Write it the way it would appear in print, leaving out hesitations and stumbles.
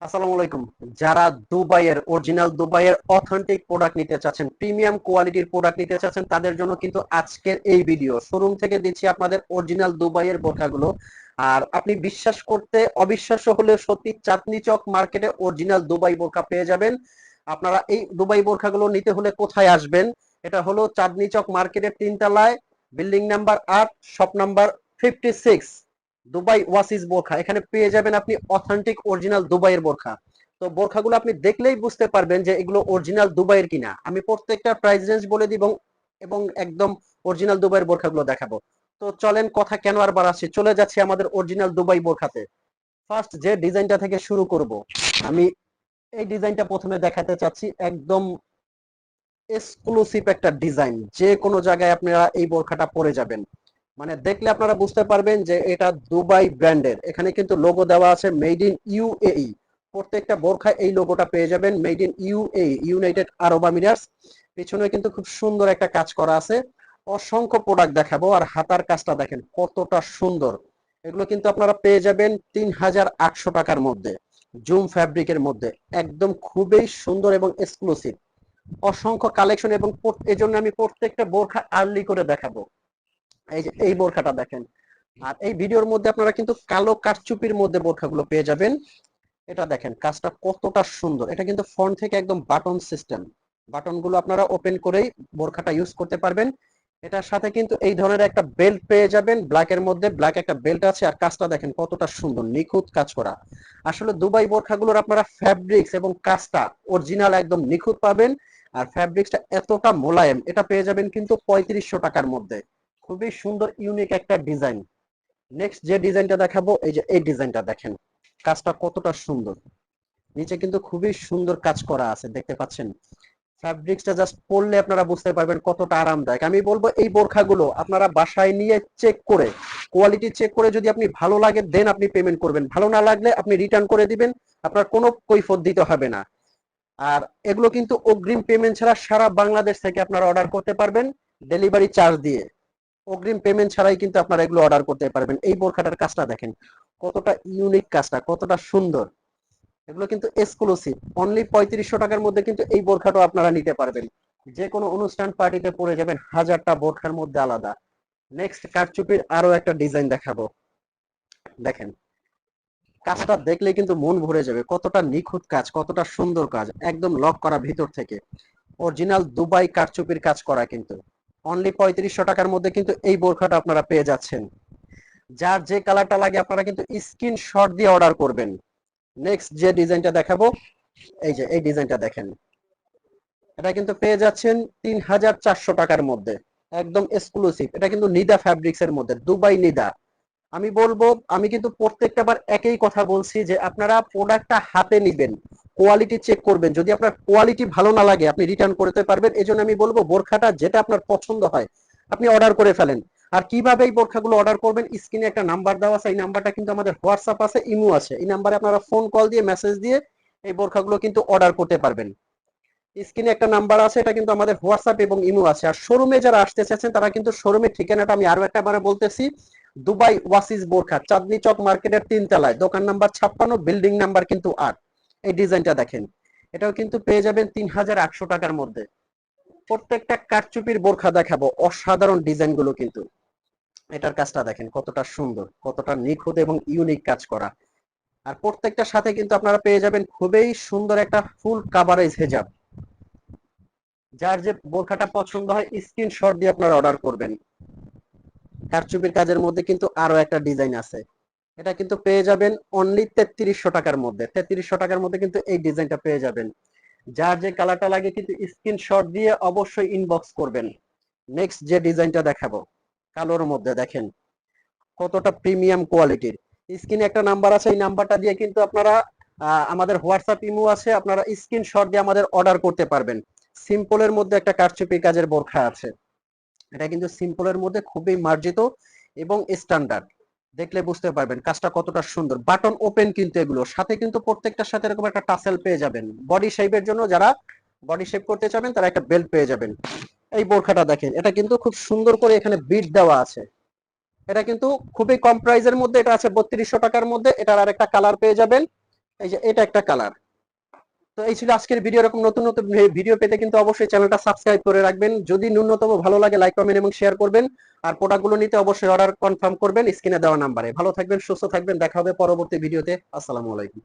আসসালামু আলাইকুম। যারা দুবাইয়ের অরিজিনাল দুবাইয়ের অথেন্টিক প্রোডাক্ট নিতে চাচ্ছেন, প্রিমিয়াম কোয়ালিটির প্রোডাক্ট নিতে চাচ্ছেন, তাদের জন্য কিন্তু আজকের এই ভিডিও। শোরুম থেকে দিচ্ছি আপনাদের অরিজিনাল দুবাইয়ের বোরখাগুলো। আর আপনি বিশ্বাস করতে অবিশ্বাস্য হলে সত্যি, চাঁদনী চক মার্কেটে অরিজিনাল দুবাই বোরখা পেয়ে যাবেন। আপনারা এই দুবাই বোরখাগুলো নিতে হলে কোথায় আসবেন? এটা হলো চাঁদনী চক মার্কেটের 3 তলায়, building number 8, shop number 56, Dubai oasis Borkha. এখানে পেয়ে যাবেন আপনি অথেন্টিক অরিজিনাল দুবাইয়ের বোরখা। তো বোরখাগুলো আপনি দেখলেই বুঝতে পারবেন যে এগুলো অরিজিনাল দুবাইয়ের কিনা। আমি প্রত্যেকটা প্রাইস রেঞ্জ বলে দিব এবং একদম অরিজিনাল দুবাইয়ের বোরখাগুলো দেখাবো। তো চলেন কথা কেন আর বাড়াচ্ছি, চলে যাচ্ছি আমাদের অরিজিনাল দুবাই বোরখাতে। ফার্স্ট যে ডিজাইনটা থেকে শুরু করব, আমি এই ডিজাইনটা প্রথমে দেখাতে চাচ্ছি। একদম এক্সক্লুসিভ একটা ডিজাইন, যে কোনো জায়গায় আপনারা এই বোরখাটা পরে যাবেন, মানে দেখলে আপনারা বুঝতে পারবেন যে এটা দুবাই ব্র্যান্ডের। এখানে কিন্তু লোগো দেওয়া আছে মেড ইন ইউএই। প্রত্যেকটা বোরখায় এই লোগোটা পেয়ে যাবেন, made in UAE, United Arab Emirates. পিছনে কিন্তু খুব সুন্দর একটা কাজ করা আছে। অসংখ্য প্রোডাক্ট দেখাবো। আর হাতার কাজটা দেখেন কতটা সুন্দর। এগুলো কিন্তু আপনারা পেয়ে যাবেন 3800 টাকার মধ্যে, জুম ফ্যাব্রিকের মধ্যে। একদম খুবই সুন্দর এবং এক্সক্লুসিভ। অসংখ্য কালেকশন, এবং এই জন্য আমি প্রত্যেকটা বোরখা আর্লি করে দেখাবো। এই যে এই বোরখাটা দেখেন। আর এই ভিডিওর মধ্যে আপনারা কিন্তু কালো কারচুপির মধ্যে বোরখাগুলো পেয়ে যাবেন। এটা দেখেন কাজটা কতটা সুন্দর। এটা কিন্তু ফ্রন্ট থেকে একদম বাটন সিস্টেম। বাটন গুলো আপনারা ওপেন করেই বোরখাটা ইউজ করতে পারবেন। এটার সাথে কিন্তু এই ধরনের একটা বেল্ট পেয়ে যাবেন, ব্ল্যাক এর মধ্যে। ব্ল্যাক একটা বেল্ট আছে। আর কাজটা দেখেন কতটা সুন্দর, নিখুঁত কাজ করা। আসলে দুবাই বোরখাগুলোর আপনারা ফ্যাব্রিক্স এবং কাজটা অরিজিনাল একদম নিখুঁত পাবেন। আর ফ্যাব্রিক্সটা এতটা মোলায়েম, এটা পেয়ে যাবেন কিন্তু 3500 টাকার মধ্যে। খুবই সুন্দর ইউনিক একটা ডিজাইন। নেক্সট যে ডিজাইনটা দেখাবো, এই যে এই ডিজাইনটা দেখেন কাজটা কতটা সুন্দর। নিচে কিন্তু খুবই সুন্দর কাজ করা আছে, দেখতে পাচ্ছেন। ফ্যাব্রিক্সটা জাস্ট পরলে আপনারা বুঝতে পারবেন কতটা আরামদায়ক। আমি বলবো এই বোরখাগুলো আপনারা বাসায় নিয়ে চেক করে, কোয়ালিটি চেক করে, যদি আপনি ভালো লাগে দেন আপনি পেমেন্ট করবেন, ভালো না লাগলে আপনি রিটার্ন করে দিবেন। আপনার কোনো কৈফিয়ত দিতে হবে না। আর এগুলো কিন্তু অগ্রিম পেমেন্ট ছাড়া সারা বাংলাদেশ থেকে আপনারা অর্ডার করতে পারবেন, ডেলিভারি চার্জ দিয়ে। অগ্রিম পেমেন্ট ছাড়াই কিন্তু আপনারা এগুলো অর্ডার করতে পারবেন। এই বোরখাটার কাজটা দেখেন কতটা ইউনিক, কাজটা কতটা সুন্দর। এগুলো কিন্তু এক্সক্লুসিভ। অনলি 3500 টাকার মধ্যে কিন্তু এই বোরখাটাও আপনারা নিতে পারবেন। যে কোনো অনুষ্ঠান পার্টিতে পরে যাবেন, হাজারটা বোরখার মধ্যে আলাদা। নেক্সট কারচুপির আরো একটা ডিজাইন দেখাবো। দেখেন কাজটা দেখলে কিন্তু মন ভরে যাবে, কতটা নিখুঁত কাজ, কতটা সুন্দর কাজ, একদম লক করা ভিতর থেকে। অরিজিনাল দুবাই কারচুপির কাজ করা কিন্তু। অনলি 3500 টাকার মধ্যে কিন্তু এই বোরখাটা আপনারা পেয়ে যাচ্ছেন। যার যে কালারটা লাগে আপনারা কিন্তু স্ক্রিনশট দিয়ে অর্ডার করবেন। নেক্সট যে ডিজাইনটা দেখাবো, এই যে এই ডিজাইনটা দেখেন। এটা কিন্তু পেয়ে যাচ্ছেন 3400 টাকার মধ্যে, একদম এক্সক্লুসিভ। এটা কিন্তু নিদা ফ্যাব্রিক্স এর মধ্যে, দুবাই নিদা। আমি বলবো, আমি কিন্তু প্রত্যেকটা বার একই কথা বলছি যে আপনারা প্রোডাক্টটা হাতে নিবেন, কোয়ালিটি চেক করবেন। যদি আপনার কোয়ালিটি ভালো না লাগে আপনি রিটার্ন করতে পারবেন। এই জন্য আমি বলবো বোরখাটা যেটা আপনার পছন্দ হয় আপনি অর্ডার করে ফেলেন। আর কিভাবে এই বোরখাগুলো অর্ডার করবেন, স্ক্রিনে একটা নাম্বার দেওয়া আছে। এই নাম্বারটা কিন্তু আমাদের হোয়াটসঅ্যাপ আছে, ইমো আছে। এই নাম্বারে আপনারা ফোন কল দিয়ে, মেসেজ দিয়ে এই বোরখাগুলো কিন্তু অর্ডার করতে পারবেন। স্ক্রিনে একটা নাম্বার আছে, এটা কিন্তু আমাদের হোয়াটসঅ্যাপ এবং ইমো আছে। আর শোরুমে যারা আসতে চাচ্ছেন তারা কিন্তু শোরুমের ঠিকানাটা আমি আরো একটা বারে বলতেছি। দুবাই ওয়াসিস বোরখা, চাঁদনী চক মার্কেটের 3 তলায়, দোকান নাম্বার 56, বিল্ডিং নাম্বার কিন্তু 8। এই ডিজাইনটা দেখেন, এটাও কিন্তু পেয়ে যাবেন 3800 টাকার মধ্যে। প্রত্যেকটা কারচুপির বোরখা দেখাবো, অসাধারণ ডিজাইন গুলো কিন্তু। এটার কাজটা দেখেন কতটা সুন্দর, কতটা নিখুঁত এবং ইউনিক কাজ করা। আর প্রত্যেকটার সাথে কিন্তু আপনারা পেয়ে যাবেন খুবই সুন্দর একটা ফুল কাভারেজ হেজাব। যার যে বোরখাটা পছন্দ হয় স্ক্রিনশট দিয়ে আপনারা অর্ডার করবেন। কারচুপির কাজের মধ্যে কিন্তু আরো একটা ডিজাইন আছে। এটা কিন্তু পেয়ে যাবেন অনলি 3300 টাকার মধ্যে। 3300 টাকার মধ্যে কিন্তু এই ডিজাইনটা পেয়ে যাবেন। যার যে কালারটা লাগে কিন্তু স্ক্রিনশট দিয়ে অবশ্যই ইনবক্স করবেন। নেক্সট যে ডিজাইনটা দেখাবো, কালোর মধ্যে দেখেন কতটা প্রিমিয়াম কোয়ালিটির। স্ক্রিনে একটা নাম্বার আছে, এই নাম্বারটা দিয়ে কিন্তু আপনারা, আমাদের হোয়াটসঅ্যাপ ইমো আছে, আপনারা স্ক্রিনশট দিয়ে আমাদের অর্ডার করতে পারবেন। সিম্পলের মধ্যে একটা কারচুপি কাজের বোরখা আছে। এটা কিন্তু সিম্পলের মধ্যে খুবই মার্জিত এবং স্ট্যান্ডার্ড। দেখলে বুঝতে পারবেন কাজটা কতটা সুন্দর। বাটন ওপেন কিন্তু এগুলো, সাথে কিন্তু প্রত্যেকটার সাথে এরকম একটা টাসেল পেয়ে যাবেন। বডি শেপের জন্য যারা বডি শেপ করতে চাবেন তারা একটা বেল্ট পেয়ে যাবেন। এই বোরখাটা দেখেন, এটা কিন্তু খুব সুন্দর করে এখানে বিট দেওয়া আছে। এটা কিন্তু খুবই কম প্রাইসের মধ্যে, এটা আছে 3200 টাকার মধ্যে। এটার আরেকটা কালার পেয়ে যাবেন, এই যে এটা একটা কালার। তো এই ছিল আজকের ভিডিও। এরকম নতুন নতুন ভিডিও পেতে কিন্তু অবশ্যই চ্যানেলটা সাবস্ক্রাইব করে রাখবেন। যদি ন্যূনতম ভালো লাগে লাইক কমেন্ট এবং শেয়ার করবেন। আর প্রোডাক্টগুলো নিতে অবশ্যই অর্ডার কনফার্ম করবেন স্ক্রিনে দেওয়া নাম্বারে। ভালো থাকবেন, সুস্থ থাকবেন, দেখা হবে পরবর্তী ভিডিওতে। আসসালামু আলাইকুম।